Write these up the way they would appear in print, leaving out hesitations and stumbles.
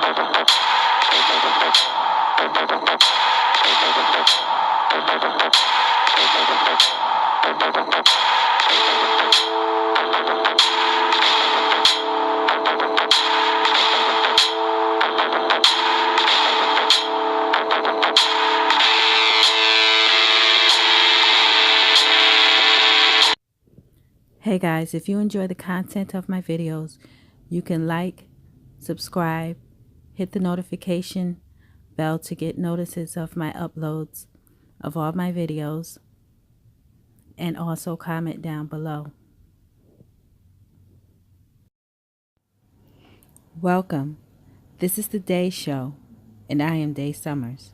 Hey guys, if you enjoy the content of my videos, you can like, subscribe, hit the notification bell to get notices of my uploads of all my videos, and also comment down below. Welcome. This is the Day Show, and I am Day Summers.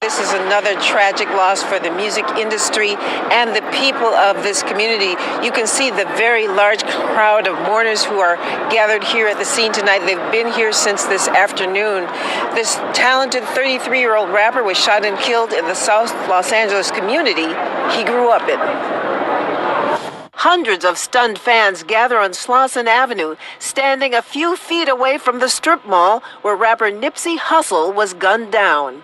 This is another tragic loss for the music industry and the people of this community. You can see the very large crowd of mourners who are gathered here at the scene tonight. They've been here since this afternoon. This talented 33-year-old rapper was shot and killed in the South Los Angeles community he grew up in. Hundreds of stunned fans gather on Slauson Avenue, standing a few feet away from the strip mall where rapper Nipsey Hussle was gunned down.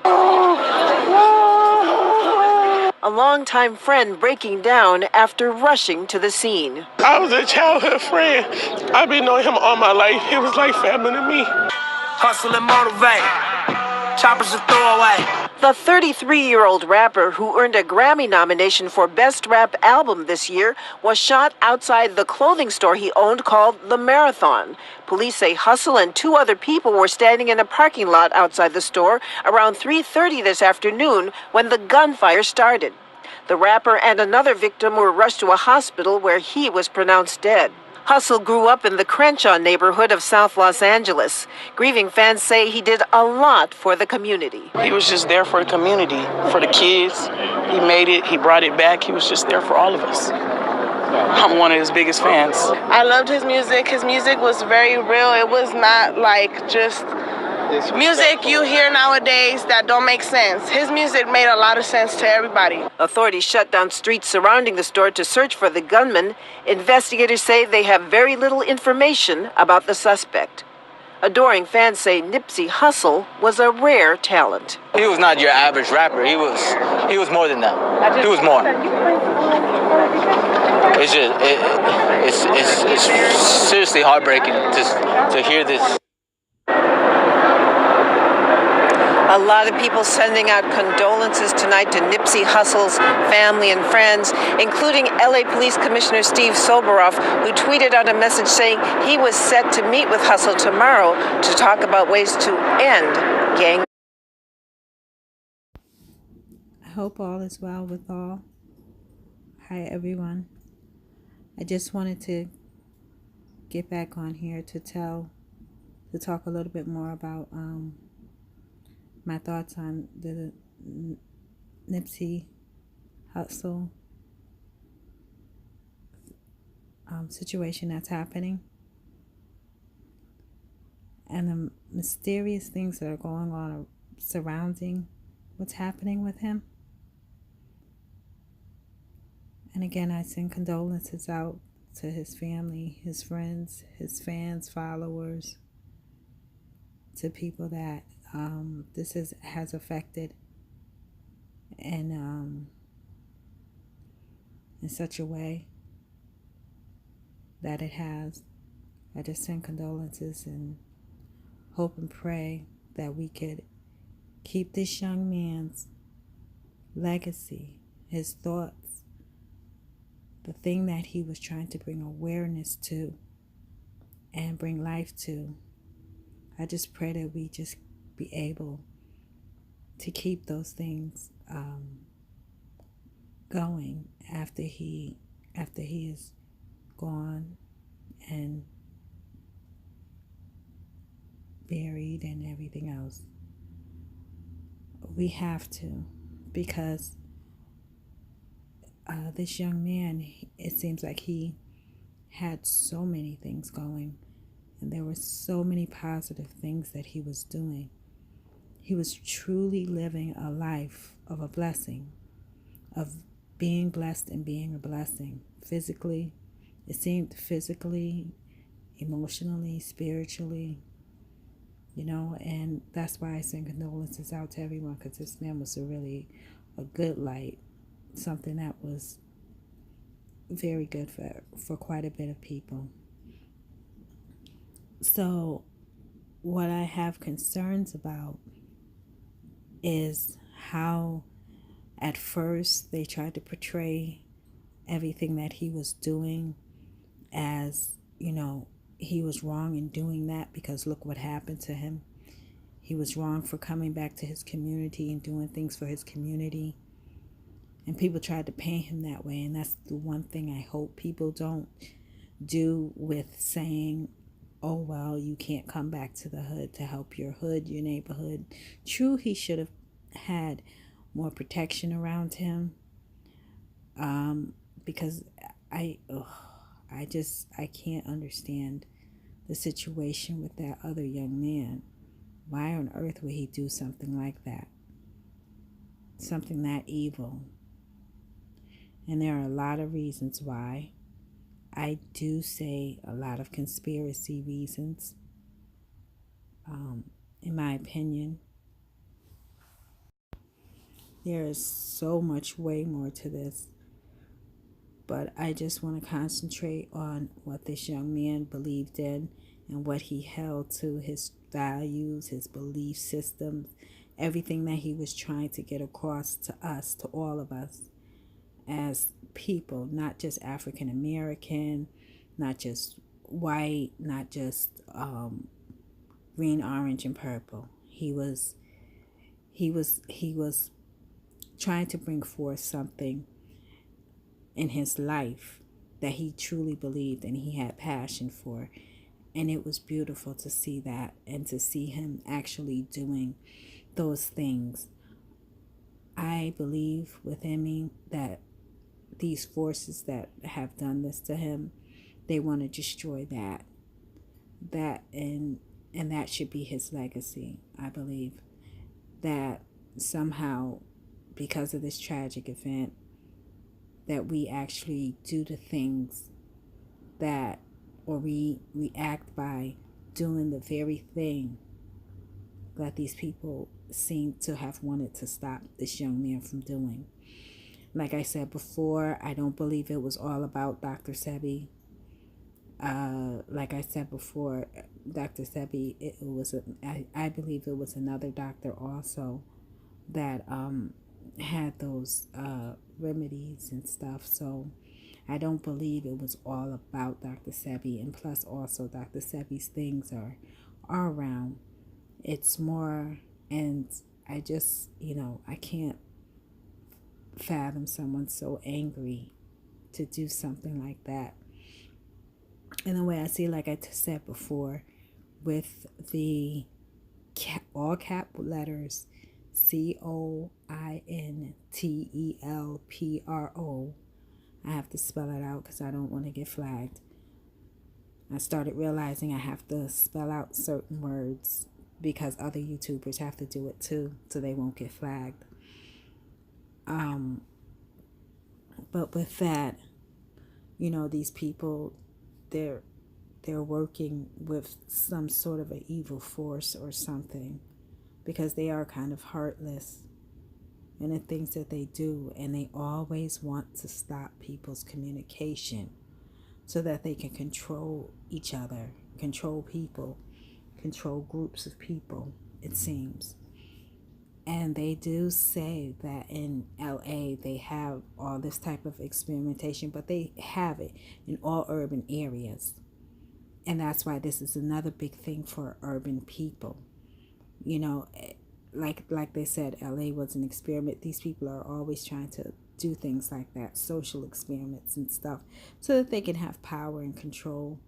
A longtime friend breaking down after rushing to the scene. I was a childhood friend. I've been knowing him all my life. He was like family to me. Hustle and motivate. Choppers a throwaway. The 33-year-old rapper, who earned a Grammy nomination for Best Rap Album this year, was shot outside the clothing store he owned called The Marathon. Police say Hussle and two other people were standing in a parking lot outside the store around 3:30 this afternoon when the gunfire started. The rapper and another victim were rushed to a hospital where he was pronounced dead. Hussle grew up in the Crenshaw neighborhood of South Los Angeles. Grieving fans say he did a lot for the community. He was just there for the community, for the kids. He made it. He brought it back. He was just there for all of us. I'm one of his biggest fans. I loved his music. His music was very real. It was not like just music you hear nowadays that don't make sense. His music made a lot of sense to everybody. Authorities shut down streets surrounding the store to search for the gunman. Investigators say they have very little information about the suspect. Adoring fans say Nipsey Hussle was a rare talent. He was not your average rapper. He was more than that. He was more. It's seriously heartbreaking to hear this. A lot of people sending out condolences tonight to Nipsey Hussle's family and friends, including LA Police Commissioner Steve Soboroff, who tweeted out a message saying he was set to meet with Hussle tomorrow to talk about ways to end gang. I hope all is well with all. Hi everyone. I just wanted to get back on here to talk a little bit more about my thoughts on the Nipsey Hussle situation that's happening and the mysterious things that are going on surrounding what's happening with him. And again, I send condolences out to his family, his friends, his fans, followers, to people that this has affected in such a way that it has. I just send condolences and hope and pray that we could keep this young man's legacy, his thoughts, the thing that he was trying to bring awareness to and bring life to. I just pray that we just be able to keep those things going after he is gone and buried and everything else. We have to, because this young man, it seems like he had so many things going, and there were so many positive things that he was doing. He was truly living a life of a blessing, of being blessed and being a blessing. Physically, it seemed physically, emotionally, spiritually, and that's why I send condolences out to everyone, because this man was a good light, something that was very good for quite a bit of people. So what I have concerns about is how at first they tried to portray everything that he was doing as, he was wrong in doing that, because look what happened to him. He was wrong for coming back to his community and doing things for his community. And people tried to paint him that way. And that's the one thing I hope people don't do with saying, oh, well, you can't come back to the hood to help your hood, your neighborhood. True, he should have had more protection around him. Because I can't understand the situation with that other young man. Why on earth would he do something like that? Something that evil. And there are a lot of reasons why. I do say a lot of conspiracy reasons, in my opinion. There is so much way more to this. But I just want to concentrate on what this young man believed in and what he held to, his values, his belief systems, everything that he was trying to get across to us, to all of us as people, not just African American, not just white, not just green, orange, and purple. He was trying to bring forth something in his life that he truly believed and he had passion for. And it was beautiful to see that and to see him actually doing those things. I believe within me that these forces that have done this to him, they want to destroy that and that should be his legacy. I believe that somehow, because of this tragic event, that we actually do the things that, or we react by doing the very thing that these people seem to have wanted to stop this young man from doing. Like I said before, I don't believe it was all about Dr. Sebi. Like I said before, Dr. Sebi, I believe it was another doctor also that had those remedies and stuff. So I don't believe it was all about Dr. Sebi. And plus also Dr. Sebi's things are around. It's more, and I just, I can't fathom someone so angry to do something like that. And the way I see, like I said before, with the all cap letters, COINTELPRO. I have to spell it out because I don't want to get flagged. I started realizing I have to spell out certain words because other YouTubers have to do it too, so they won't get flagged. But with that, these people, they're working with some sort of an evil force or something, because they are kind of heartless in the things that they do, and they always want to stop people's communication so that they can control each other, control people, control groups of people, it seems. And they do say that in LA they have all this type of experimentation, but they have it in all urban areas. And that's why this is another big thing for urban people. Like they said, LA was an experiment. These people are always trying to do things like that, social experiments and stuff, so that they can have power and control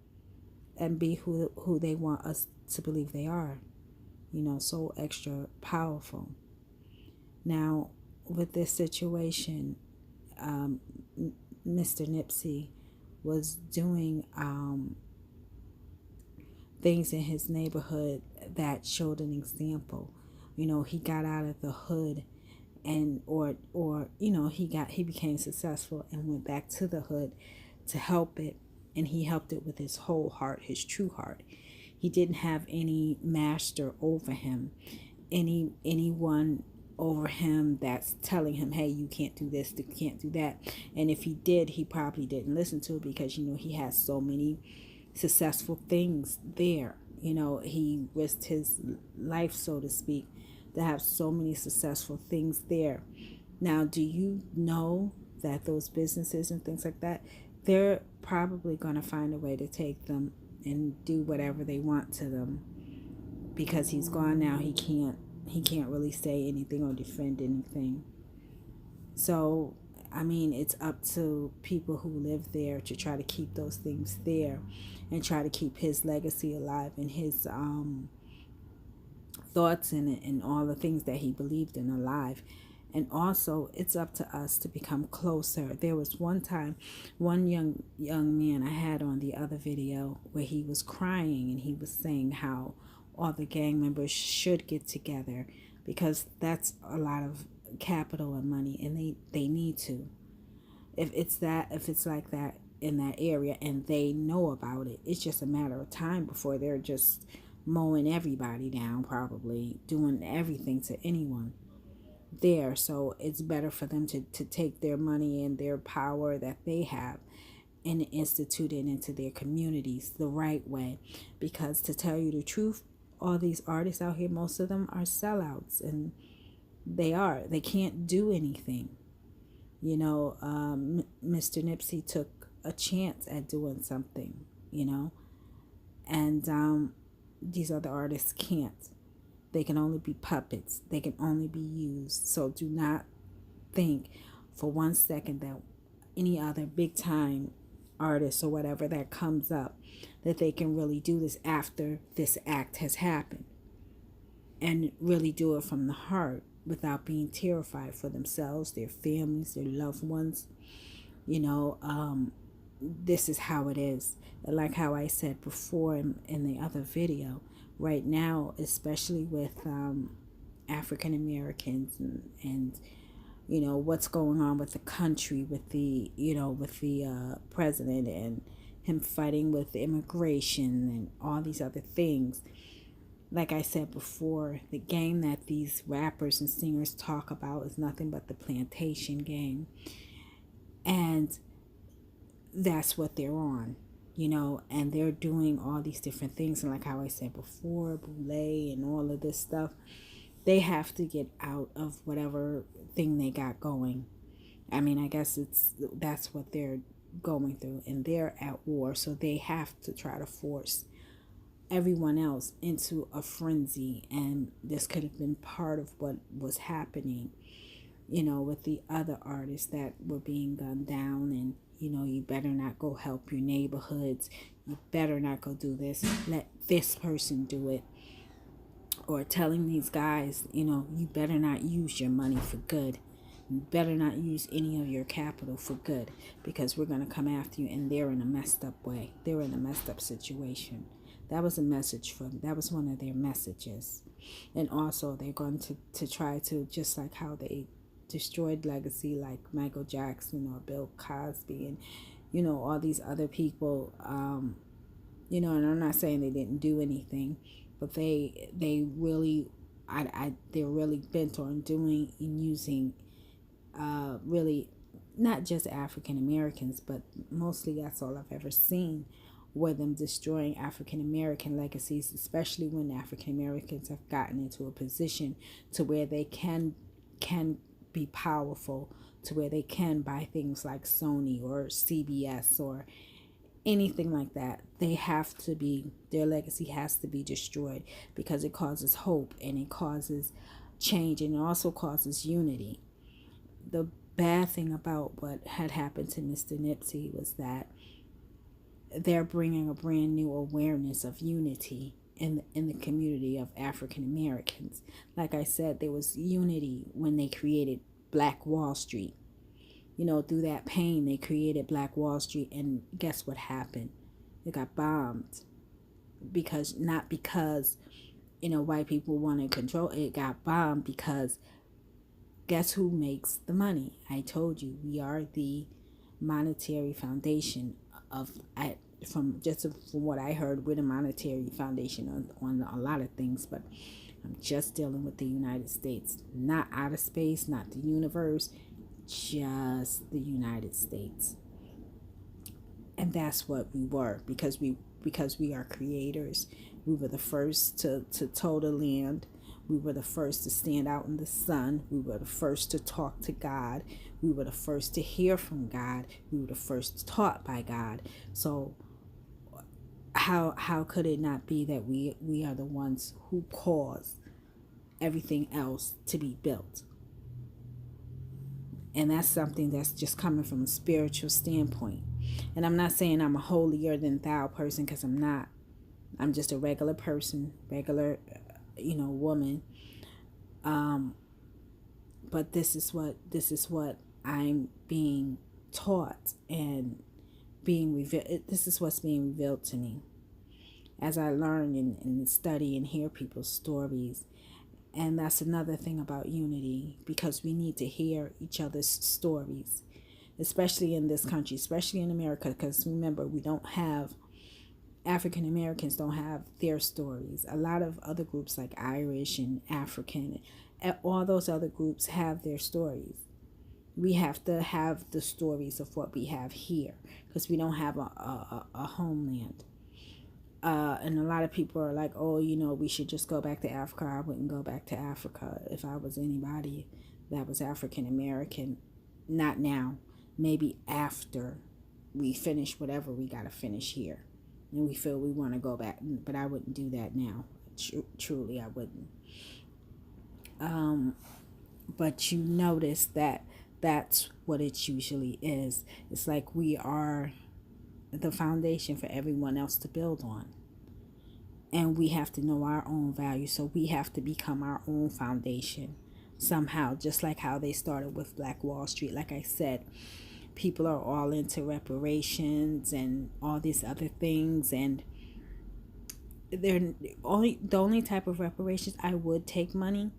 and be who they want us to believe they are, so extra powerful. Now, with this situation, Mr. Nipsey was doing things in his neighborhood that showed an example. He got out of the hood and or he became successful and went back to the hood to help it, and he helped it with his whole heart, his true heart. He didn't have any master over him, anyone over him that's telling him, hey, you can't do this, you can't do that. And if he did, he probably didn't listen to it, because he has so many successful things there. He risked his life, so to speak, to have so many successful things there. Now, do you know that those businesses and things like that, they're probably going to find a way to take them and do whatever they want to them, because he's gone now. He can't really say anything or defend anything. So I mean, it's up to people who live there to try to keep those things there and try to keep his legacy alive and his thoughts in it and all the things that he believed in alive. And also, it's up to us to become closer. There was one time, one young man I had on the other video where he was crying, and he was saying how all the gang members should get together, because that's a lot of capital and money, and they need to. If it's like that in that area and they know about it, it's just a matter of time before they're just mowing everybody down, probably doing everything to anyone there. So it's better for them to take their money and their power that they have and institute it into their communities the right way. Because to tell you the truth, all these artists out here, most of them are sellouts, and they can't do anything. Mr. Nipsey took a chance at doing something, and these other artists can't. They can only be puppets. They can only be used. So do not think for 1 second that any other big time artist or whatever that comes up, that they can really do this after this act has happened, and really do it from the heart without being terrified for themselves, their families, their loved ones. This is how it is. Like how I said before in the other video, right now, especially with African Americans and what's going on with the country, with the president and him fighting with immigration and all these other things. Like I said before, the game that these rappers and singers talk about is nothing but the plantation game, and that's what they're on. And they're doing all these different things. And like how I said before, Boule and all of this stuff, they have to get out of whatever thing they got going. I mean, I guess that's what they're going through, and they're at war. So they have to try to force everyone else into a frenzy. And this could have been part of what was happening, with the other artists that were being gunned down. And you better not go help your neighborhoods. You better not go do this. Let this person do it. Or telling these guys, you better not use your money for good. You better not use any of your capital for good, because we're going to come after you. And they're in a messed up way. They're in a messed up situation. That was a message that was one of their messages. And also they're going to try to, just like how they destroyed legacy like Michael Jackson or Bill Cosby and all these other people, and I'm not saying they didn't do anything, but they really they're really bent on doing and using really not just African Americans, but mostly that's all I've ever seen, were them destroying African American legacies, especially when African Americans have gotten into a position to where they can be powerful, to where they can buy things like Sony or CBS or anything like that. Their legacy has to be destroyed, because it causes hope and it causes change, and it also causes unity. The bad thing about what had happened to Mr. Nipsey was that they're bringing a brand new awareness of unity in the community of African Americans. Like I said, there was unity when they created Black Wall Street. Through that pain, they created Black Wall Street, and guess what happened? It got bombed. Not because white people wanted control. It got bombed because guess who makes the money? I told you, we are the monetary foundation of, from what I heard, we're the monetary foundation on a lot of things, but I'm just dealing with the United States, not outer space, not the universe, just the United States. And that's what we were, because we are creators. We were the first to till the land. We were the first to stand out in the sun. We were the first to talk to God. We were the first to hear from God. We were the first taught by God. So how could it not be that we are the ones who cause everything else to be built? And that's something that's just coming from a spiritual standpoint. And I'm not saying I'm a holier than thou person, because I'm not. I'm just a regular person, regular, woman. But this is what I'm being taught and being revealed. This is what's being revealed to me as I learn and study and hear people's stories. And that's another thing about unity, because we need to hear each other's stories, especially in this country, especially in America, because remember, we don't have, African Americans don't have their stories. A lot of other groups like Irish and African, all those other groups have their stories. We have to have the stories of what we have here, because we don't have a homeland. And a lot of people are like, oh, we should just go back to Africa. I wouldn't go back to Africa if I was anybody that was African American. Not now. Maybe after we finish whatever we got to finish here, and we feel we want to go back. But I wouldn't do that now. Truly, I wouldn't. But you notice that that's what it usually is. It's like we are the foundation for everyone else to build on. And we have to know our own value. So we have to become our own foundation somehow, just like how they started with Black Wall Street. Like I said, people are all into reparations and all these other things, and the only type of reparations I would take money.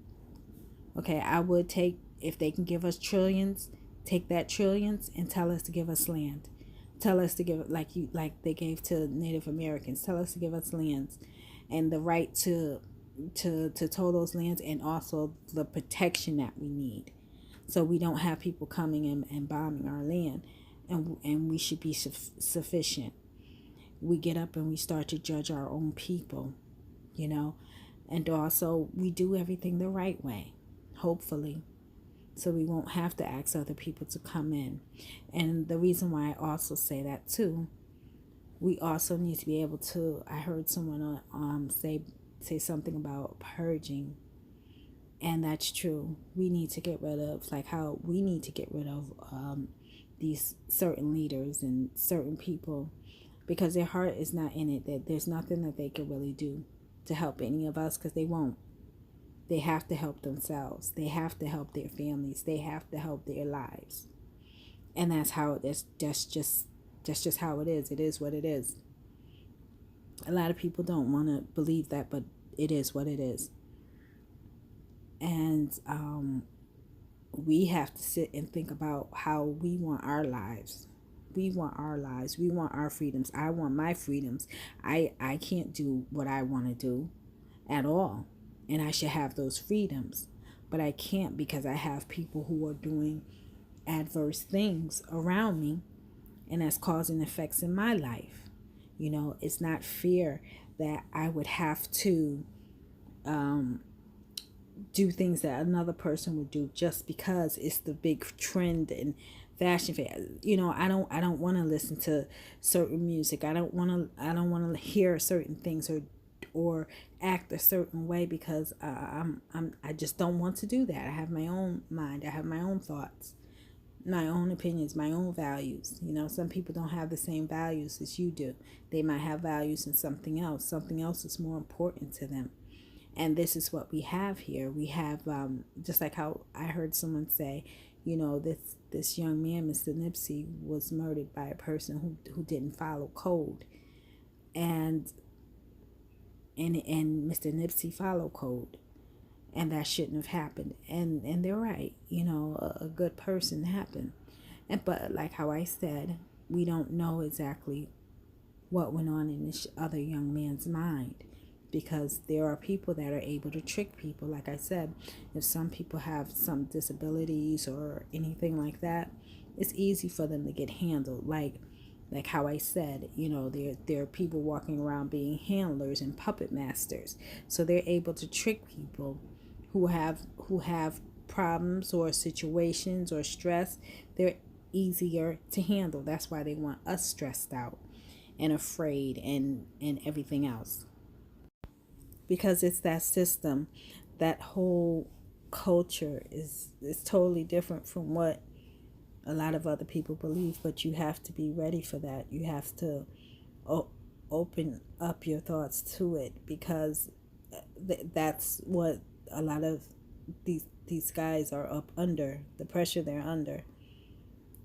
Okay, I would take, if they can give us trillions, take that trillions and tell us to give us land. Tell us to give, like they gave to Native Americans. Tell us to give us lands and the right to toll those lands, and also the protection that we need, so we don't have people coming and bombing our land, and we should be sufficient. We get up and we start to judge our own people, and also we do everything the right way, hopefully, so we won't have to ask other people to come in. And the reason why I also say that too, we also need to be able to, I heard someone say something about purging, and that's true. We need to get rid of, like how we need to get rid of these certain leaders and certain people, because their heart is not in it, that there's nothing that they could really do to help any of us, because they won't. They have to help themselves. They have to help their families. They have to help their lives. And that's how it is. That's just how it is. It is what it is. A lot of people don't want to believe that, but it is what it is. And we have to sit and think about how we want our lives. We want our lives. We want our freedoms. I want my freedoms. I can't do what I want to do at all. And I should have those freedoms. But I can't, because I have people who are doing adverse things around me, and that's causing effects in my life. It's not fair that I would have to do things that another person would do just because it's the big trend and fashion. I don't want to listen to certain music. I don't want to hear certain things or act a certain way, because I just don't want to do that. I have my own mind. I have my own thoughts, my own opinions, my own values. Some people don't have the same values as you do. They might have values in something else. Something else is more important to them. And this is what we have here. We have, just like how I heard someone say, this young man, Mr. Nipsey, was murdered by a person who didn't follow code. And Mr. Nipsey followed code. and that shouldn't have happened. And they're right, you know, a good person happened. And but like how I said, we don't know exactly what went on in this other young man's mind, because there are people that are able to trick people. Like I said, if some people have some disabilities or anything like that, it's easy for them to get handled. Like how I said, you know, there are people walking around being handlers and puppet masters, so they're able to trick people who have problems or situations or stress. They're easier to handle. That's why they want us stressed out and afraid and everything else, because it's that system. That whole culture is totally different from what a lot of other people believe, but you have to be ready for that. You have to open up your thoughts to it, because that's what a lot of these guys are up under, the pressure they're under.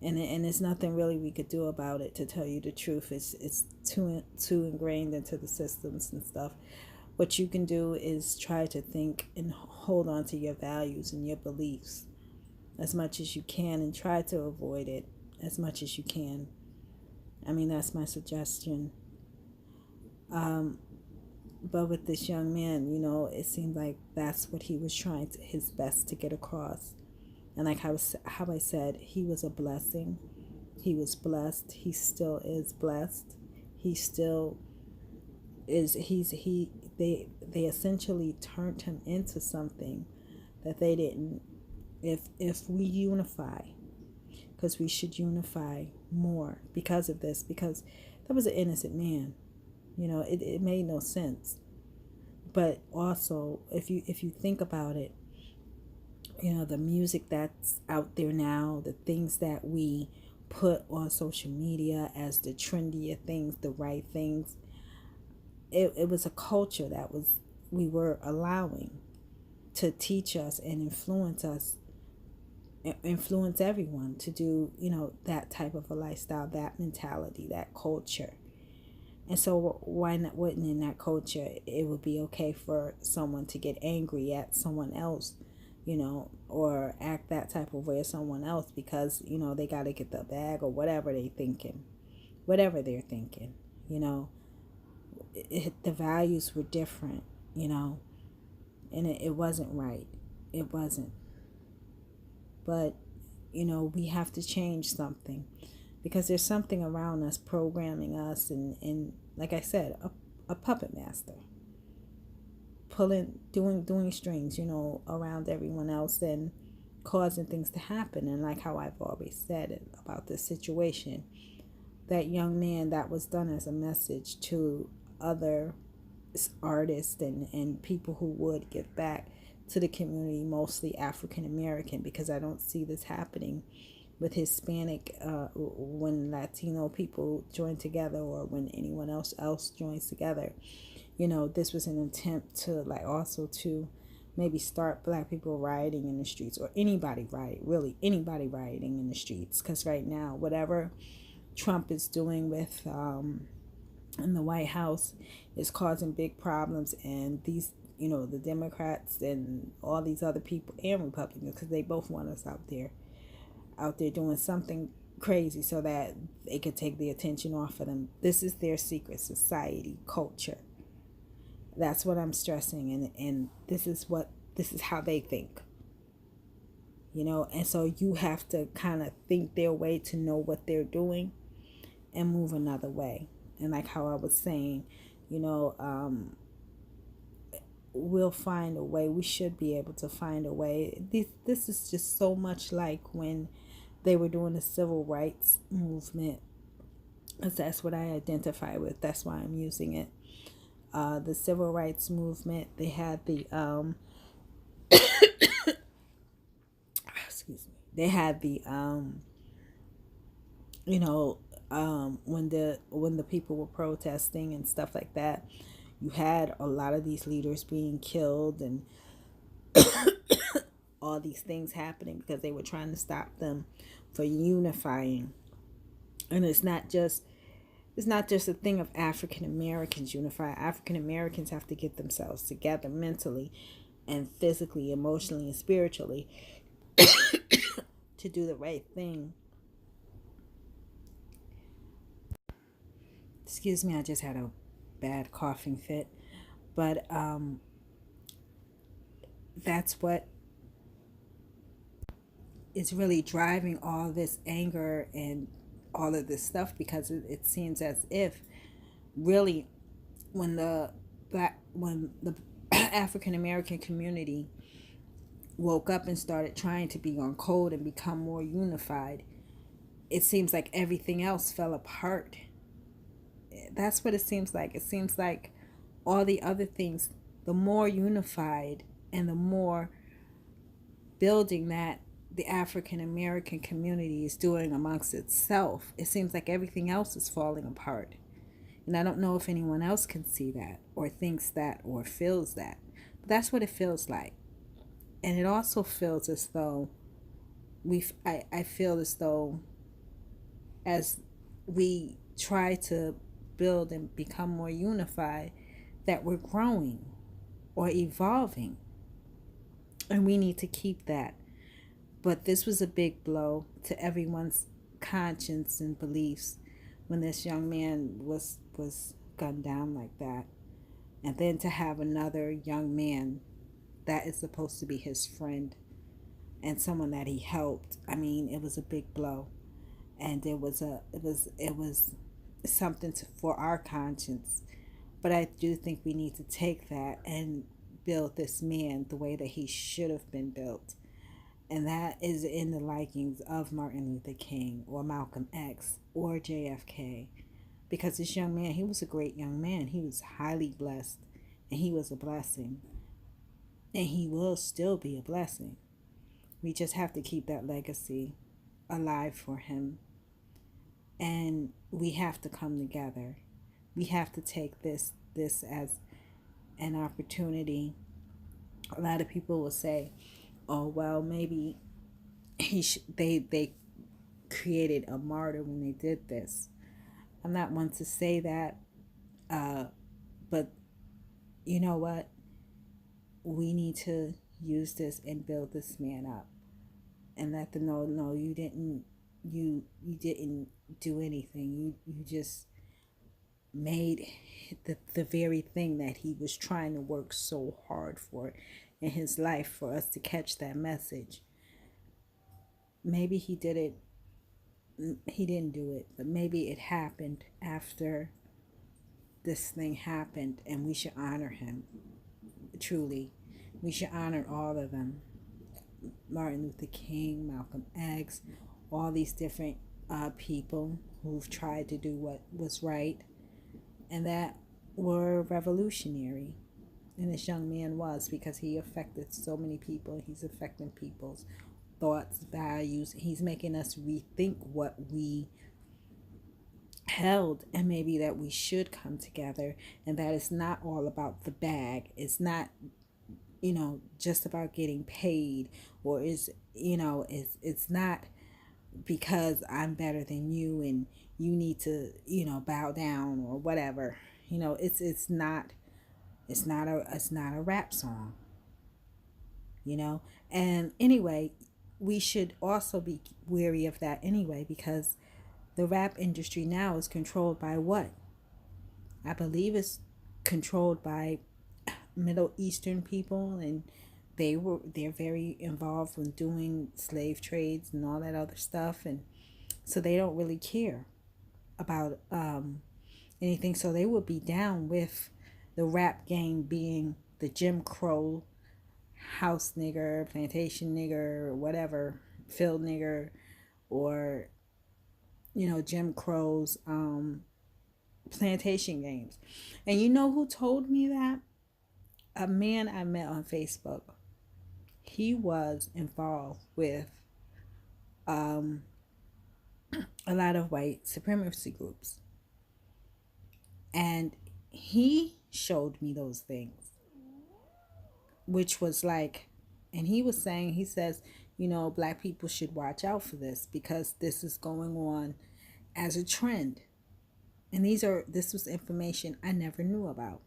And there's nothing really we could do about it, to tell you the truth. It's too ingrained into the systems and stuff. What you can do is try to think and hold on to your values and your beliefs as much as you can, and try to avoid it as much as you can. I mean, that's my suggestion. But with this young man, you know, it seemed like that's what he was trying his best to get across. And like how I said, he was a blessing. He was blessed. He still is blessed. He still is. They essentially turned him into something that they didn't. If we unify, because we should unify more because of this, because that was an innocent man. You know, it made no sense. But also, if you think about it, you know, the music that's out there now, the things that we put on social media as the trendier things, the right things, it was a culture that we were allowing to teach us and influence everyone to do, you know, that type of a lifestyle, that mentality, that culture. And so why not, wouldn't in that culture it would be okay for someone to get angry at someone else, you know, or act that type of way of someone else because, you know, they got to get the bag or whatever they're thinking, you know. The values were different, you know, and it wasn't right. It wasn't. But, you know, we have to change something, because there's something around us programming us, and like I said, a puppet master doing strings, you know, around everyone else and causing things to happen. And like how I've always said about this situation, that young man, that was done as a message to other artists and people who would give back to the community, mostly African American, because I don't see this happening with Hispanic when Latino people join together, or when anyone else joins together. You know, this was an attempt to also to maybe start Black people rioting in the streets, or anybody rioting in the streets, because right now whatever Trump is doing with in the White House is causing big problems, and these, you know, the Democrats and all these other people and Republicans, because they both want us out there doing something crazy so that they could take the attention off of them. This is their secret society culture. That's what I'm stressing, and this is how they think. You know, and so you have to kind of think their way to know what they're doing and move another way. And like how I was saying, you know, we'll find a way. We should be able to find a way. This is just so much like when they were doing the civil rights movement, because that's what I identify with. That's why I'm using it. The civil rights movement, they had the excuse me. They had the you know, when the people were protesting and stuff like that, you had a lot of these leaders being killed and all these things happening because they were trying to stop them for unifying. And it's not just a thing of African Americans unify. African Americans have to get themselves together mentally and physically, emotionally, and spiritually to do the right thing. Excuse me, I just had a bad coughing fit. But that's what is really driving all this anger and all of this stuff, because it seems as if really when the African American community woke up and started trying to be on code and become more unified, it seems like everything else fell apart. That's what it seems like. It seems like all the other things, the more unified and the more building that the African American community is doing amongst itself, it seems like everything else is falling apart. And I don't know if anyone else can see that or thinks that or feels that. But that's what it feels like. And it also feels as though I feel as though as we try to build and become more unified, that we're growing or evolving. And we need to keep that. But this was a big blow to everyone's conscience and beliefs when this young man was gunned down like that. And then to have another young man that is supposed to be his friend and someone that he helped. I mean, it was a big blow. And it was something for our conscience. But I do think we need to take that and build this man the way that he should have been built. And that is in the likings of Martin Luther King or Malcolm X or JFK. Because this young man, he was a great young man. He was highly blessed. And he was a blessing. And he will still be a blessing. We just have to keep that legacy alive for him. And we have to come together. We have to take this as an opportunity. A lot of people will say, oh, well, maybe they created a martyr when they did this. I'm not one to say that, but you know what? We need to use this and build this man up and let them know, no, you didn't do anything. You just made the very thing that he was trying to work so hard for in his life for us to catch that message. Maybe he didn't do it, but maybe it happened after this thing happened, and we should honor him. Truly, we should honor all of them. Martin Luther King, Malcolm X, all these different people who've tried to do what was right and that were revolutionary. And this young man was, because he affected so many people. He's affecting people's thoughts, values. He's making us rethink what we held, and maybe that we should come together, and that it's not all about the bag. It's not, just about getting paid, or it's not because I'm better than you and you need to, bow down or whatever. It's not a rap song, and anyway, we should also be wary of that anyway, because the rap industry now is controlled by what? I believe it's controlled by Middle Eastern people, and they're very involved in doing slave trades and all that other stuff, and so they don't really care about anything. So they would be down with the rap game being the Jim Crow house nigger, plantation nigger, or whatever, field nigger, or Jim Crow's plantation games. And you know who told me that? A man I met on Facebook. He was involved with a lot of white supremacy groups. And he showed me those things, which was like, and he was saying, he says, black people should watch out for this because this is going on as a trend. And this was information I never knew about.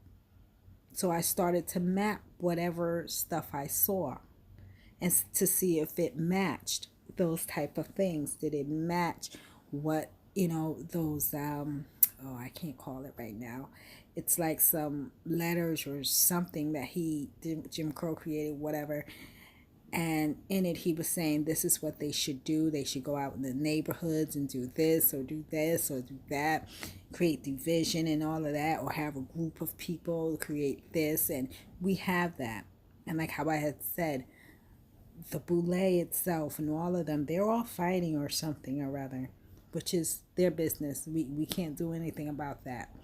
So I started to map whatever stuff I saw and to see if it matched those type of things. Did it match what, those oh, I can't call it right now. It's like some letters or something that Jim Crow created, whatever. And in it, he was saying this is what they should do. They should go out in the neighborhoods and do this or do that, create division and all of that, or have a group of people create this. And we have that. And like how I had said, the Boule itself and all of them, they're all fighting or something or other, which is their business. We can't do anything about that.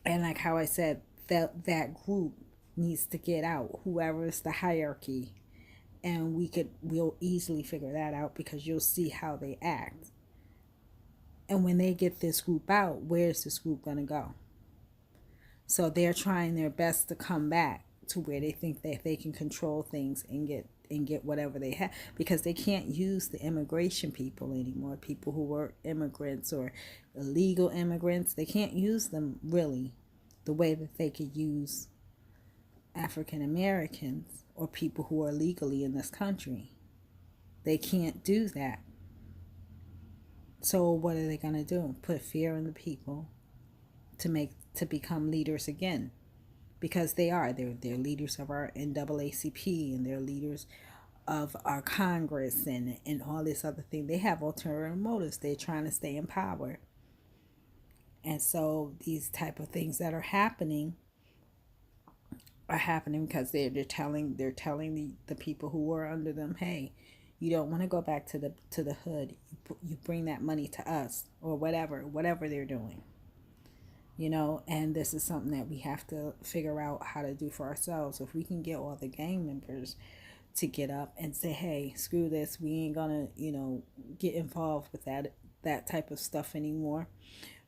And like how I said, that group needs to get out, whoever is the hierarchy, and we'll easily figure that out, because you'll see how they act. And when they get this group out, where's this group gonna go? So they're trying their best to come back to where they think that they can control things and get whatever they have, because they can't use the immigration people anymore, people who were immigrants or illegal immigrants. They can't use them really the way that they could use African Americans or people who are legally in this country. They can't do that. So what are they going to do? Put fear in the people to become leaders again, because they're leaders of our NAACP, and they're leaders of our Congress and all this other thing. They have ulterior motives. They're trying to stay in power. And so these type of things that are happening because they're telling the people who are under them, hey, you don't want to go back to the hood. You bring that money to us, or whatever they're doing. And this is something that we have to figure out how to do for ourselves. If we can get all the gang members to get up and say, hey, screw this, we ain't gonna, get involved with that type of stuff anymore.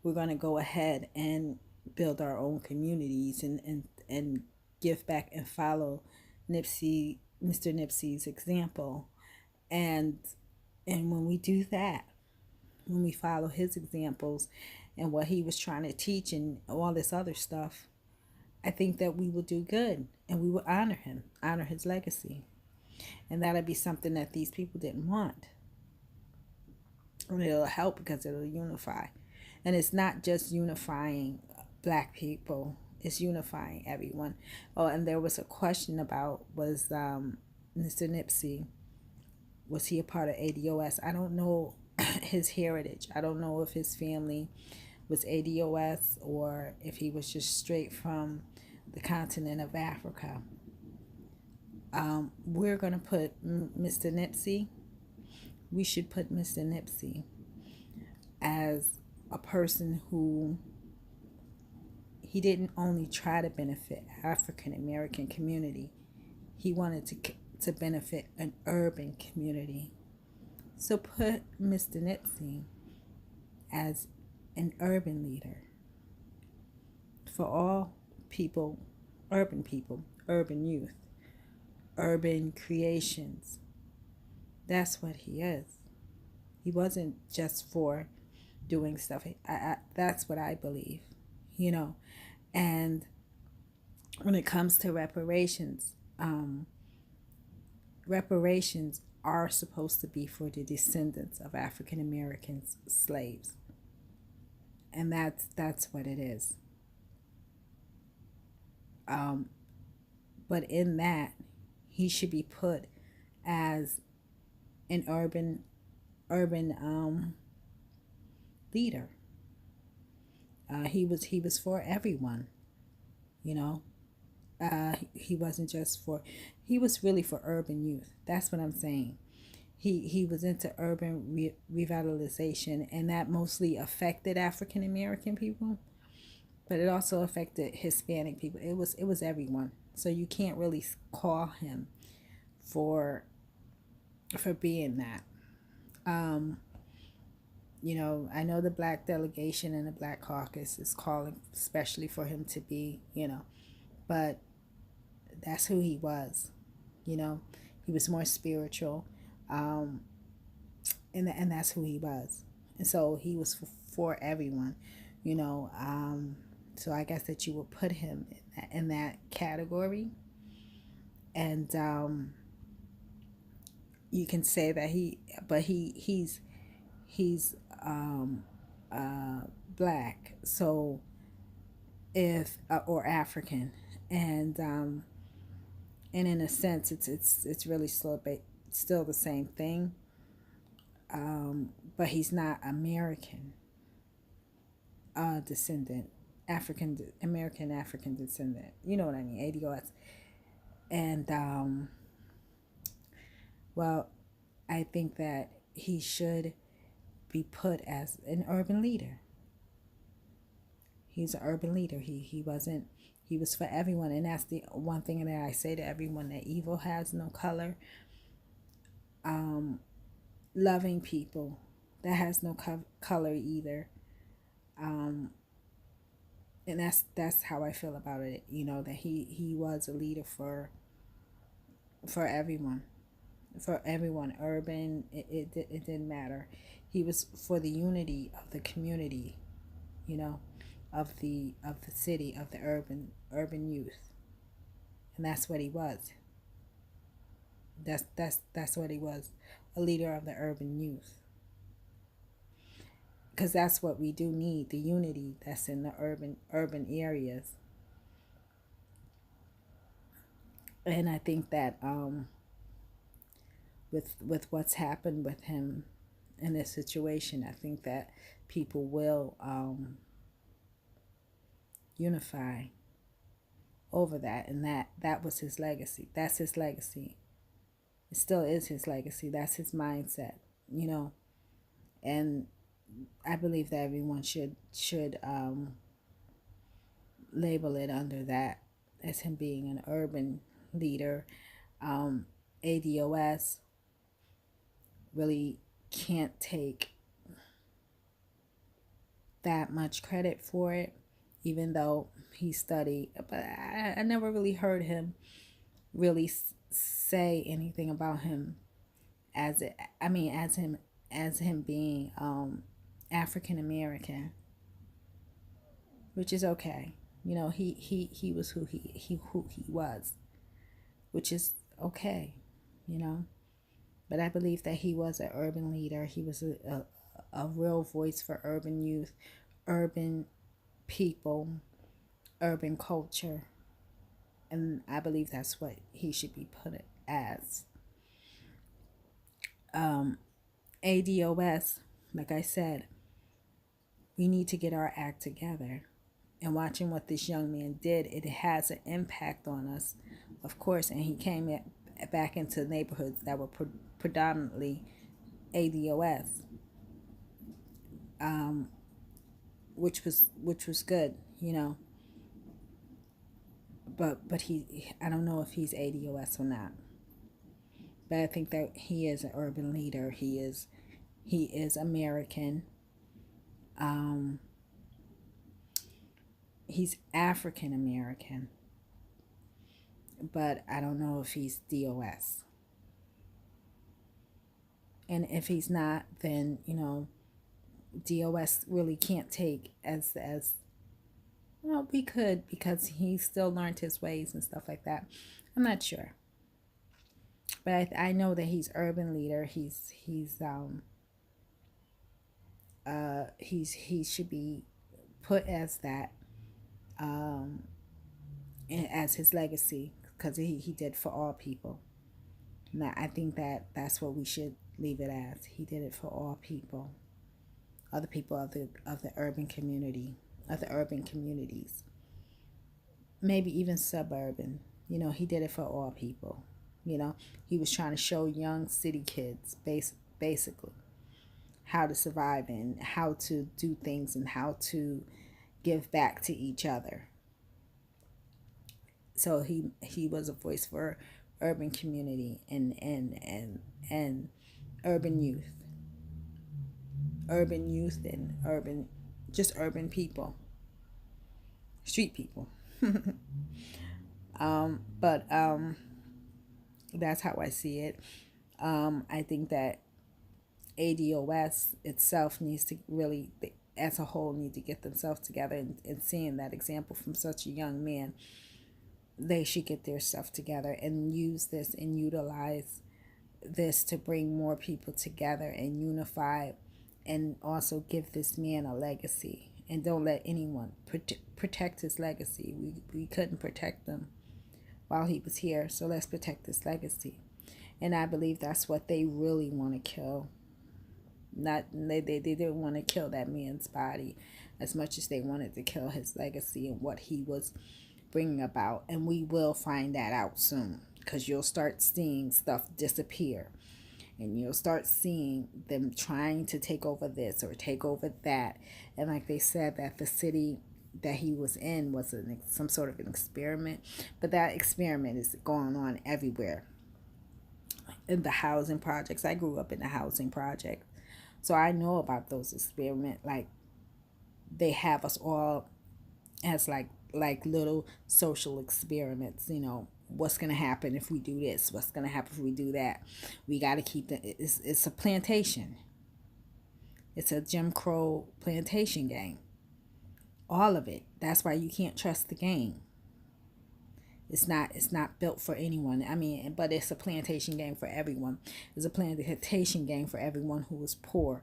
We're gonna go ahead and build our own communities and give back and follow Mr. Nipsey's example. And when we do that, when we follow his examples and what he was trying to teach and all this other stuff, I think that we will do good, and we will honor him, honor his legacy. And that'll be something that these people didn't want. And it'll help because it'll unify. And it's not just unifying Black people, it's unifying everyone. Oh, and there was a question about, was Mr. Nipsey, was he a part of ADOS? I don't know his heritage. I don't know if his family was ADOS or if he was just straight from the continent of Africa. We're going to put Mr. Nipsey, we should put Mr. Nipsey as a person who, he didn't only try to benefit African American community, he wanted to benefit an urban community. So put Mr. Nipsey as an urban leader for all people, urban youth, urban creations. That's what he is. He wasn't just for doing stuff. That's what I believe, And when it comes to reparations, reparations are supposed to be for the descendants of African American slaves. And that's what it is. But in that, he should be put as an urban leader. He was for everyone, he wasn't just for, he was really for urban youth. That's what I'm saying. He was into urban revitalization, and that mostly affected African American people, but it also affected Hispanic people. It was everyone. So you can't really call him for being that. I know the Black delegation and the Black caucus is calling especially for him to be, but that's who he was. He was more spiritual, and that's who he was. And so he was for everyone. So I guess that you would put him in that category. And you can say that he's black. So if or African, and in a sense, it's really still the same thing. But he's not American descendant, African descendant. You know what I mean? ADOS. And well, I think that he should be put as an urban leader. He's an urban leader. He was for everyone, and that's the one thing that I say to everyone, that evil has no color. Loving people, that has no color either. And that's how I feel about it. You know, that he was a leader for everyone, urban. It didn't matter. He was for the unity of the community, you know, of the city, of the urban youth, and that's what he was. That's what he was, a leader of the urban youth. Because that's what we do need, the unity that's in the urban areas. And I think that with what's happened with him in this situation, I think that people will unify over that, and that was his legacy. That's his legacy. It still is his legacy. That's his mindset, you know. And I believe that everyone should label it under that, as him being an urban leader. ADOS really can't take that much credit for it, even though he studied. But I never really heard him really say anything about him as him being African American, which is okay. You know, he was who he was, which is okay, you know. But I believe that he was an urban leader. He was a real voice for urban youth, urban people, urban culture. And I believe that's what he should be put as. ADOS, like I said, we need to get our act together. And watching what this young man did, it has an impact on us, of course. And he came back into neighborhoods that were predominantly ADOS, which was good, you know. But I don't know if he's ADOS or not. But I think that he is an urban leader. He is American. He's African American. But I don't know if he's DOS. And if he's not, then, you know, DOS really can't take as well, we could, because he still learned his ways and stuff like that. I'm not sure. But I know that he's urban leader. He should be put as that, as his legacy, because he did for all people. Now I think that's what we should leave it as. He did it for all people, other people of the urban community, of the urban communities, maybe even suburban. You know, he did it for all people. You know, he was trying to show young city kids basically how to survive and how to do things and how to give back to each other. So he was a voice for urban community and urban youth and urban people, street people. But that's how I see it. I think that ADOS itself needs to really, as a whole need to get themselves together, and seeing that example from such a young man, they should get their stuff together and use this and utilize this to bring more people together and unify, and also give this man a legacy. And don't let anyone protect his legacy. We couldn't protect him while he was here, so let's protect his legacy. And I believe that's what they really want to kill. Not they didn't want to kill that man's body as much as they wanted to kill his legacy and what he was bringing about. And we will find that out soon, because you'll start seeing stuff disappear, and you'll start seeing them trying to take over this or take over that. And like they said, that the city that he was in was some sort of an experiment, but that experiment is going on everywhere. In the housing projects, I grew up in the housing project, so I know about those experiments. Like, they have us all as like little social experiments. What's going to happen if we do this? What's going to happen if we do that? We got to keep it's a plantation. It's a Jim Crow plantation game. All of it. That's why you can't trust the game. It's not built for anyone. I mean, but it's a plantation game for everyone. It's a plantation game for everyone who is poor.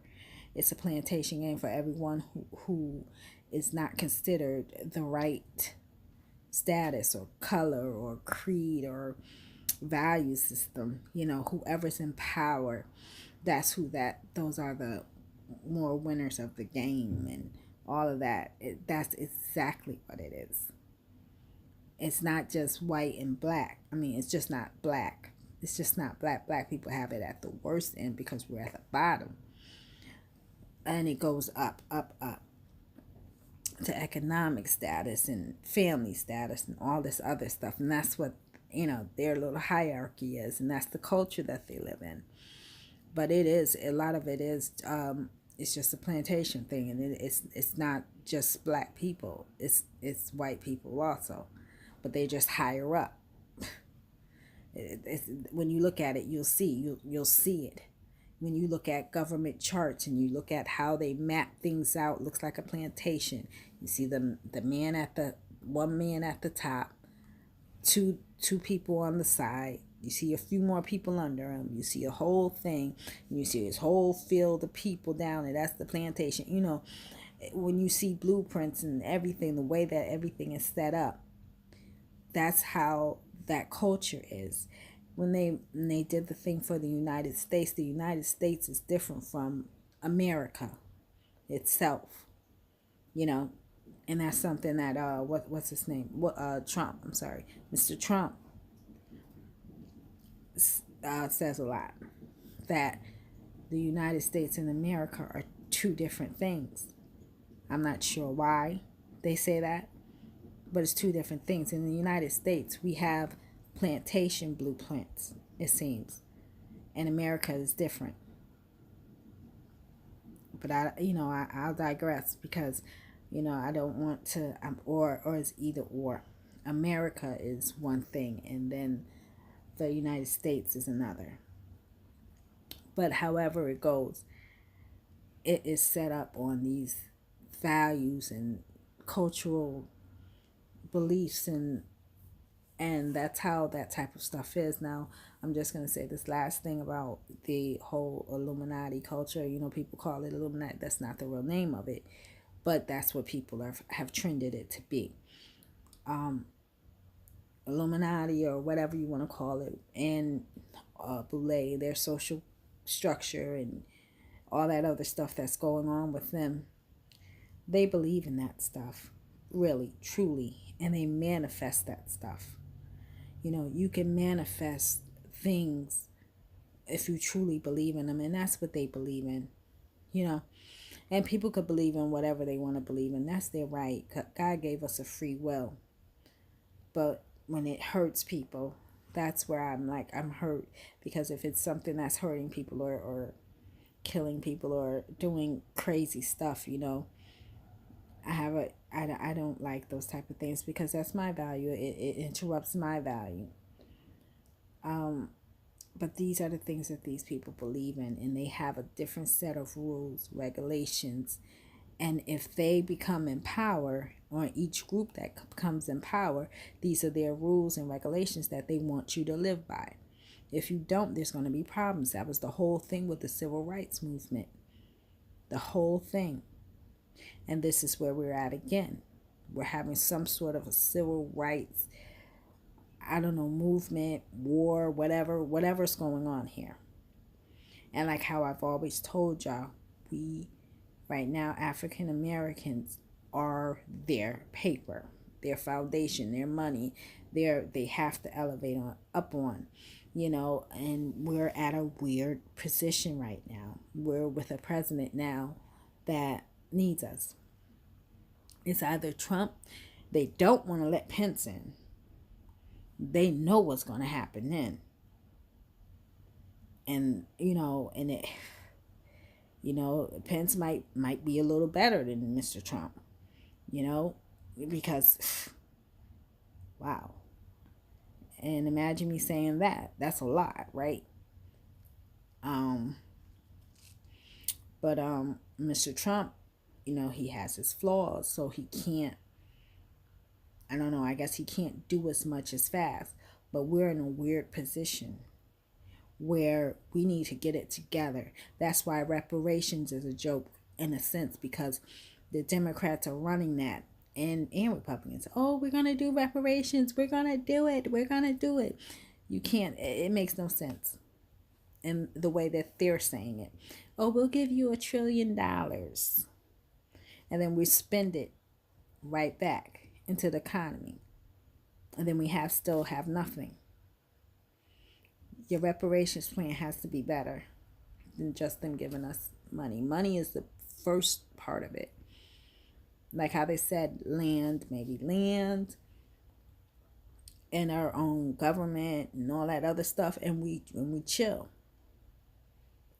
It's a plantation game for everyone who is not considered the right status or color or creed or value system. Whoever's in power, those are the more winners of the game, and all of that. That's exactly what it is. It's not just white and black. I mean, it's just not black. It's just not black. Black people have it at the worst end because we're at the bottom. And it goes up, up, up to economic status and family status and all this other stuff. And that's what, their little hierarchy is. And that's the culture that they live in. But a lot of it is, it's just a plantation thing. And it's not just black people. It's white people also. But they're just higher up. When you look at it, you'll see it. When you look at government charts and you look at how they map things out, looks like a plantation. You see one man at the top, two people on the side. You see a few more people under him. You see a whole thing, and you see this whole field of people down there. That's the plantation. When you see blueprints and everything, the way that everything is set up, that's how that culture is. When they did the thing for the United States is different from America itself, and that's something that what's his name? Trump. I'm sorry, Mr. Trump says a lot, that the United States and America are two different things. I'm not sure why they say that, but it's two different things. In the United States, we have plantation blueprints, it seems, and America is different. But I'll digress, because I don't want to. Or it's either or. America is one thing, and then the United States is another. But however it goes, it is set up on these values and cultural beliefs, and that's how that type of stuff is. Now, I'm just going to say this last thing about the whole Illuminati culture. People call it Illuminati. That's not the real name of it, but that's what people have trended it to be. Illuminati, or whatever you want to call it, and Boule, their social structure and all that other stuff that's going on with them, they believe in that stuff, really, truly, and they manifest that stuff. You can manifest things if you truly believe in them, and that's what they believe in, and people could believe in whatever they want to believe in. That's their right. God gave us a free will, but when it hurts people, that's where I'm hurt, because if it's something that's hurting people or killing people or doing crazy stuff, I don't like those type of things, because that's my value. It interrupts my value. But these are the things that these people believe in, and they have a different set of rules, regulations, And if they become in power, or each group that comes in power, these are their rules and regulations that they want you to live by. If you don't, there's going to be problems. That was the whole thing with the civil rights movement. The whole thing. And this is where we're at again. We're having some sort of a civil rights, I don't know, movement, war, whatever's going on here. And like how I've always told y'all, right now, African Americans are their paper, their foundation, their money, they have to elevate up on, and we're at a weird position right now. We're with a president now that needs us. It's either Trump, they don't want to let Pence in. They know what's going to happen then. And, Pence might be a little better than Mr. Trump, because, wow. And imagine me saying that. That's a lot, right? But Mr. Trump, he has his flaws, so he can't, I don't know, I guess he can't do as much as fast. But we're in a weird position where we need to get it together. That's why reparations is a joke in a sense, because the Democrats are running that, and Republicans. Oh, we're going to do reparations. We're going to do it. We're going to do it. You can't. It makes no sense in the way that they're saying it. Oh, we'll give you $1 trillion. And then we spend it right back into the economy. And then we still have nothing. Your reparations plan has to be better than just them giving us money. Money is the first part of it. Like how they said maybe land and our own government and all that other stuff, and we chill.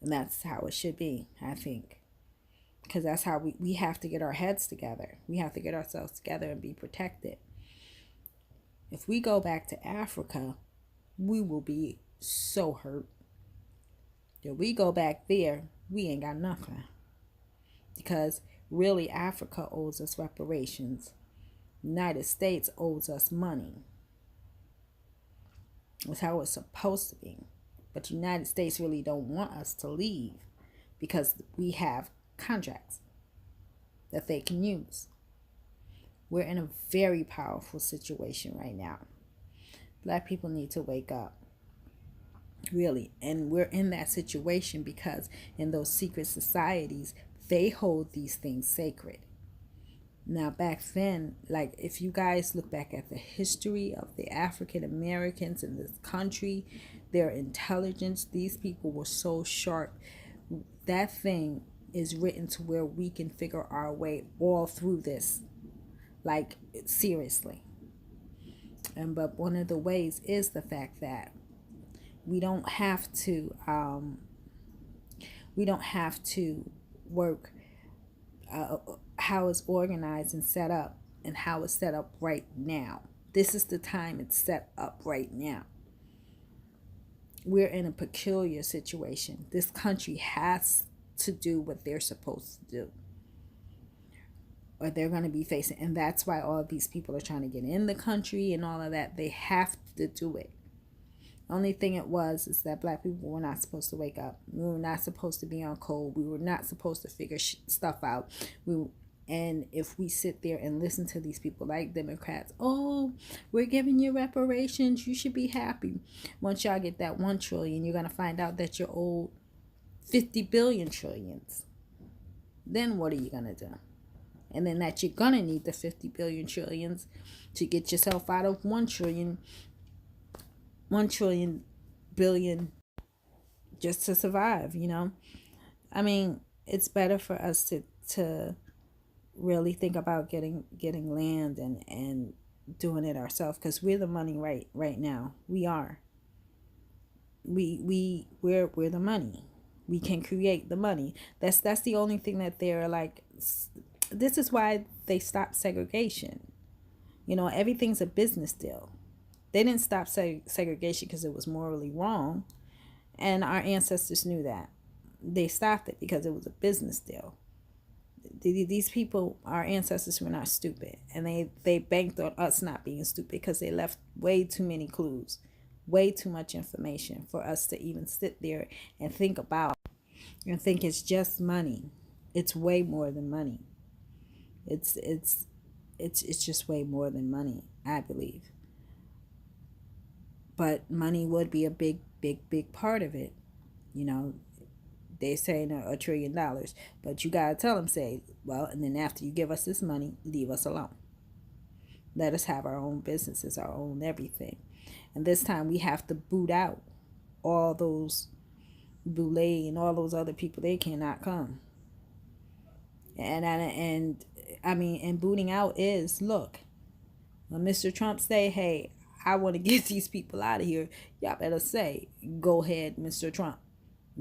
And that's how it should be, I think. Because that's how we have to get our heads together. We have to get ourselves together and be protected. If we go back to Africa, we will be so hurt. If we go back there, we ain't got nothing. Because really, Africa owes us reparations. United States owes us money. That's how it's supposed to be. But the United States really don't want us to leave because we have contracts that they can use. We're in a very powerful situation right now. Black people need to wake up. Really. And we're in that situation because in those secret societies, they hold these things sacred. Now, back then, like if you guys look back at the history of the African Americans in this country, their intelligence, these people were so sharp. That thing is written to where we can figure our way all through this. Like, seriously. But one of the ways is the fact that we don't have to work how it's organized and set up, and how it's set up right now. This is the time it's set up right now. We're in a peculiar situation. This country has to do what they're supposed to do, or they're going to be facing, and that's why all of these people are trying to get in the country and all of that. They have to do it. Only thing is that black people were not supposed to wake up. We were not supposed to be on code. We were not supposed to figure stuff out. And if we sit there and listen to these people like Democrats, oh, we're giving you reparations, you should be happy. Once y'all get that $1 trillion, you're gonna find out that you're owed 50 billion trillions. Then what are you gonna do? And then that you're gonna need the 50 billion trillions to get yourself out of 1 trillion billion just to survive, I mean, it's better for us to really think about getting land and doing it ourselves, because we're the money right now. We are. We're the money. We can create the money. That's the only thing that they're like. This is why they stopped segregation. Everything's a business deal. They didn't stop segregation because it was morally wrong, and our ancestors knew that. They stopped it because it was a business deal. These people, our ancestors, were not stupid, and they banked on us not being stupid because they left way too many clues, way too much information for us to even sit there and think about and think it's just money. It's way more than money. It's just way more than money, I believe. But money would be a big part of it. You know, they saying $1 trillion, but you gotta tell them, say, well, and then after you give us this money, leave us alone. Let us have our own businesses, our own everything. And this time we have to boot out all those Boulay and all those other people. They cannot come. And booting out is, look, when Mr. Trump say, hey, I want to get these people out of here, y'all better say, go ahead, Mr. Trump,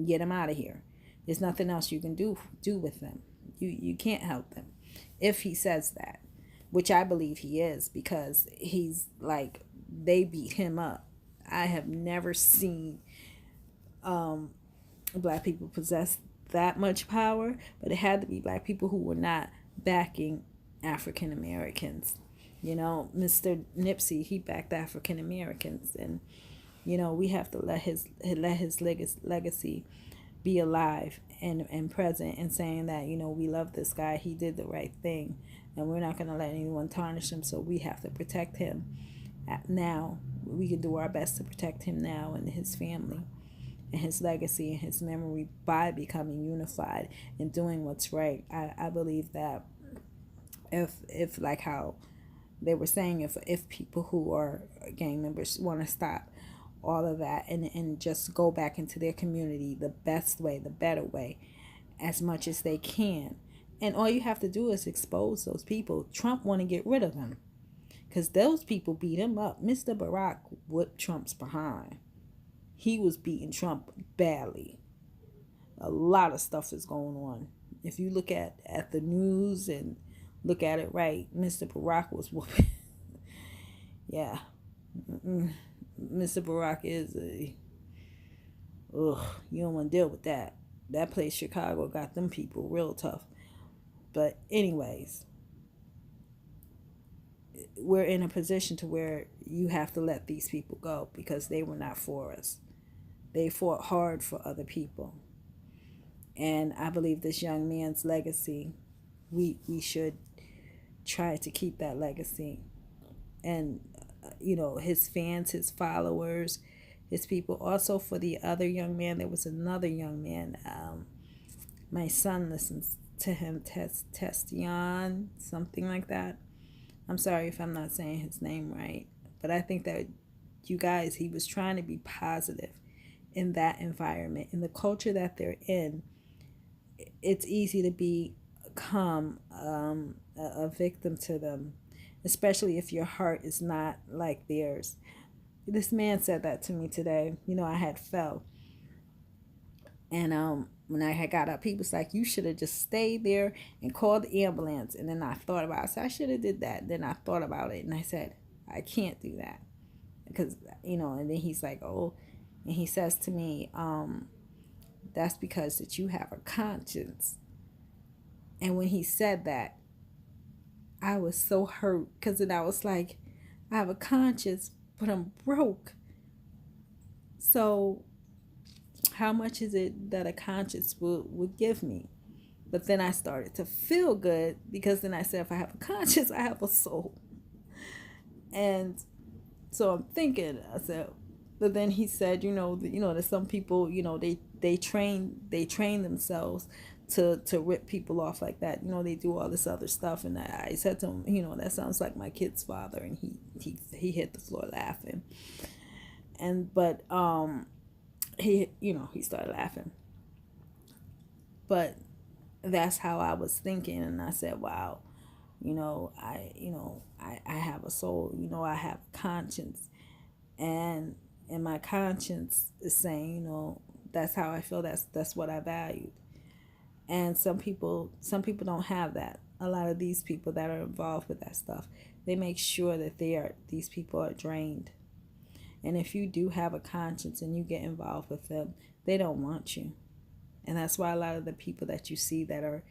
get them out of here. There's nothing else you can do with them. You can't help them if he says that, which I believe he is, because he's like, they beat him up. I have never seen black people possess that much power, but it had to be black people who were not backing African Americans. You know, Mr. Nipsey, he backed African Americans, and you know, we have to let his legacy be alive and present, and saying that, you know, we love this guy, he did the right thing, and we're not going to let anyone tarnish him, so we have to protect him now. We can do our best to protect him now and his family and his legacy and his memory by becoming unified and doing what's right. I believe that if like how they were saying, if people who are gang members want to stop all of that and just go back into their community the best way, the better way, as much as they can. And all you have to do is expose those people. Trump want to get rid of them because those people beat him up. Mr. Barack whipped Trump's behind. He was beating Trump badly. A lot of stuff is going on. If you look at the news and look at it right, Mr. Barack was whooping. Yeah. Mr. Barack is you don't want to deal with that. That place, Chicago, got them people real tough. But anyways, we're in a position to where you have to let these people go because they were not for us. They fought hard for other people. And I believe this young man's legacy, we should try to keep that legacy. And, you know, his fans, his followers, his people. Also for the other young man, there was another young man. My son listens to him, Testian, something like that. I'm sorry if I'm not saying his name right. But I think that you guys, he was trying to be positive in that environment. In the culture that they're in, it's easy to become a victim to them, especially if your heart is not like theirs. This man said that to me today. You know, I had fell. And when I had got up, he was like, you should have just stayed there and called the ambulance. And then I thought about it. I said, I should have did that. Then I thought about it. And I said, I can't do that. Because, you know, and then he's like, oh, and he says to me, that's because that you have a conscience. And when he said that, I was so hurt, because then I was like, I have a conscience, but I'm broke. So how much is it that a conscience would give me? But then I started to feel good, because then I said, if I have a conscience, I have a soul. And so I'm thinking, I said, but then he said, there's some people, they train themselves to rip people off like that. They do all this other stuff. And I said to him, that sounds like my kid's father. And he hit the floor laughing. But he started laughing. But that's how I was thinking. And I said, wow, I have a soul, I have a conscience. And my conscience is saying, that's how I feel. That's what I valued. And some people don't have that. A lot of these people that are involved with that stuff, they make sure that these people are drained. And if you do have a conscience and you get involved with them, they don't want you. And that's why a lot of the people that you see that are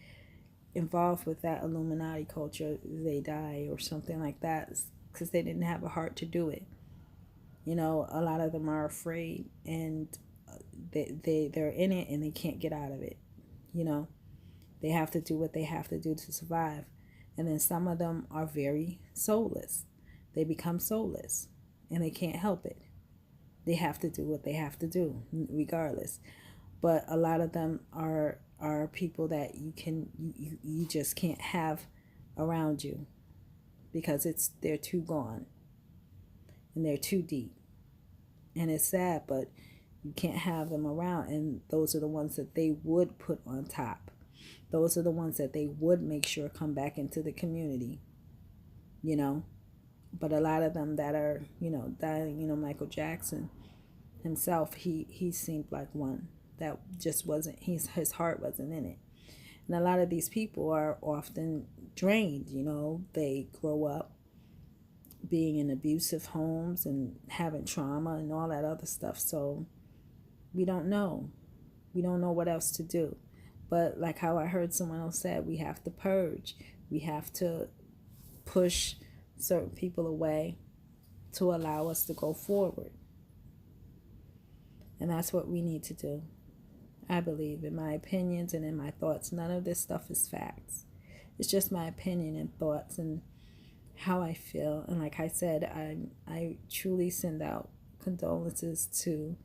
involved with that Illuminati culture, they die or something like that because they didn't have a heart to do it. You know, a lot of them are afraid, and they're in it and they can't get out of it. You know, they have to do what they have to do to survive. And then some of them are very soulless. They become soulless and they can't help it. They have to do what they have to do regardless. But a lot of them are people that you just can't have around you because they're too gone and they're too deep. And it's sad, but you can't have them around. And those are the ones that they would put on top. Those are the ones that they would make sure come back into the community, you know. But a lot of them that are, you know, dying, you know, Michael Jackson himself, he seemed like one that just wasn't, his heart wasn't in it. And a lot of these people are often drained, you know. They grow up being in abusive homes and having trauma and all that other stuff. So we don't know. We don't know what else to do. But like how I heard someone else said, we have to purge. We have to push certain people away to allow us to go forward. And that's what we need to do. I believe, in my opinions and in my thoughts, none of this stuff is facts. It's just my opinion and thoughts and how I feel. And like I said, I truly send out condolences to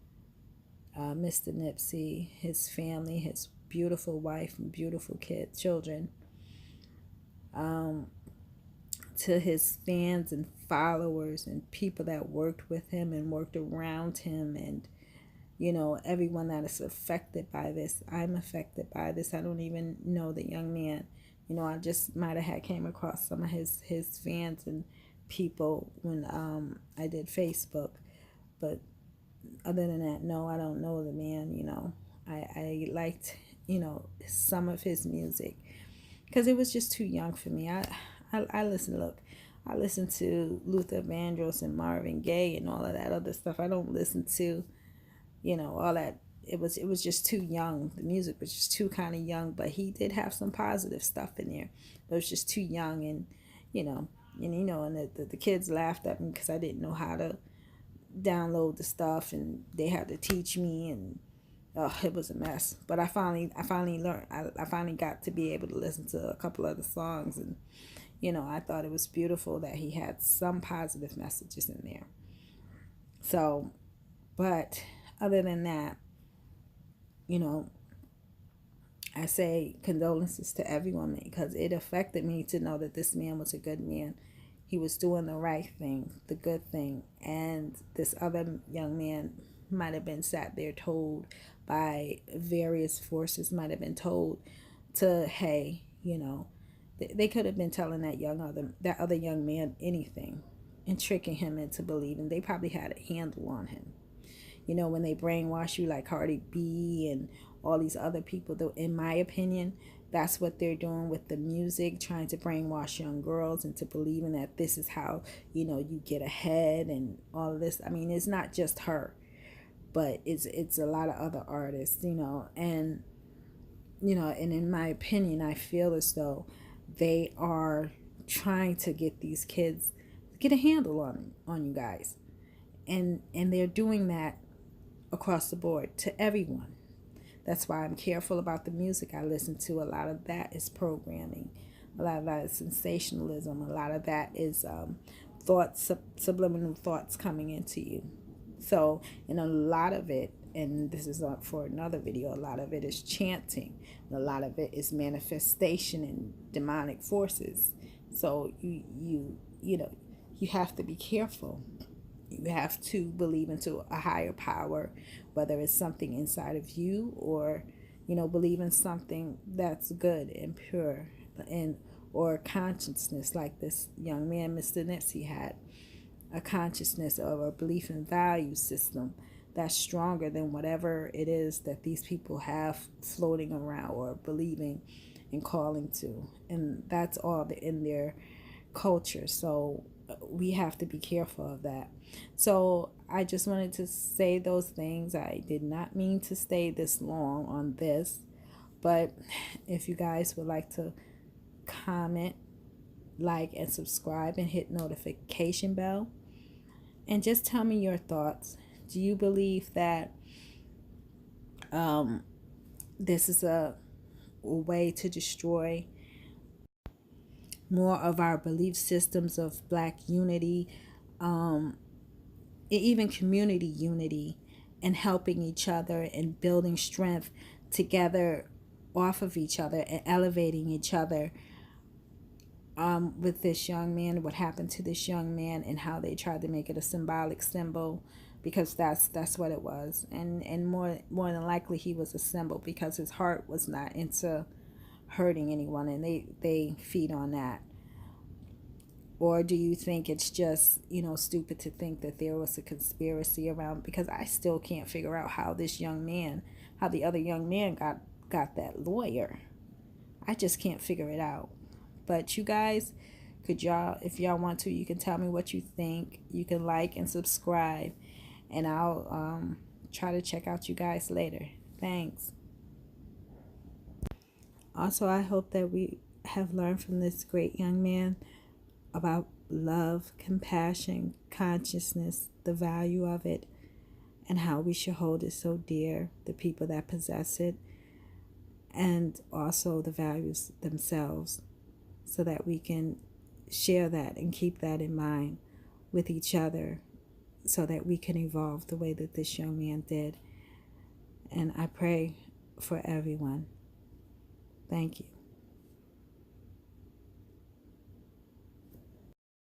Mr. Nipsey, his family, his beautiful wife and beautiful children, to his fans and followers and people that worked with him and worked around him, and you know, everyone that is affected by this. I'm affected by this. I don't even know the young man. You know, I just might have had came across some of his fans and people when I did Facebook, but other than that, no, I don't know the man. You know, I liked, you know, some of his music because it was just too young for me. I listen to Luther Vandross and Marvin Gaye and all of that other stuff. I don't listen to, you know, all that. It was just too young. The music was just too kind of young, but he did have some positive stuff in there. But it was just too young, and and the kids laughed at me because I didn't know how to download the stuff, and they had to teach me, and it was a mess. But I finally learned. I finally got to be able to listen to a couple other songs, and I thought it was beautiful that he had some positive messages in there. So, but other than that, I say condolences to everyone because it affected me to know that this man was a good man. He was doing the right thing, the good thing. And this other young man might have been sat there told by various forces, might have been told to, hey, they could have been telling that other young man anything and tricking him into believing. They probably had a handle on him. When they brainwash you like Cardi B and all these other people, though, in my opinion, that's what they're doing with the music, trying to brainwash young girls into believing that this is how, you get ahead and all of this. I mean, it's not just her, but it's a lot of other artists, and in my opinion, I feel as though they are trying to get these kids, get a handle on you guys. And they're doing that across the board to everyone. That's why I'm careful about the music I listen to. A lot of that is programming. A lot of that is sensationalism. A lot of that is thoughts, subliminal thoughts coming into you. So, and a lot of it, and this is for another video, a lot of it is chanting. And a lot of it is manifestation and demonic forces. So you have to be careful. You have to believe into a higher power, whether it's something inside of you or, believe in something that's good and pure or consciousness, like this young man, Mr. Nipsey, had a consciousness or a belief and value system that's stronger than whatever it is that these people have floating around or believing and calling to. And that's all in their culture. So we have to be careful of that. So I just wanted to say those things. I did not mean to stay this long on this, but if you guys would like to comment, like, and subscribe, and hit notification bell. And just tell me your thoughts. Do you believe that this is a way to destroy more of our belief systems of Black unity, even community unity, and helping each other and building strength together off of each other and elevating each other, with this young man, what happened to this young man, and how they tried to make it a symbolic symbol, because that's what it was, and more than likely he was a symbol because his heart was not into hurting anyone, and they feed on that. Or do you think it's just, stupid to think that there was a conspiracy around? Because I still can't figure out how the other young man got that lawyer. I just can't figure it out. But you guys, if y'all want to, you can tell me what you think. You can like and subscribe, and I'll try to check out you guys later. Thanks. Also, I hope that we have learned from this great young man about love, compassion, consciousness, the value of it, and how we should hold it so dear, the people that possess it, and also the values themselves, so that we can share that and keep that in mind with each other, so that we can evolve the way that this young man did. And I pray for everyone. Thank you.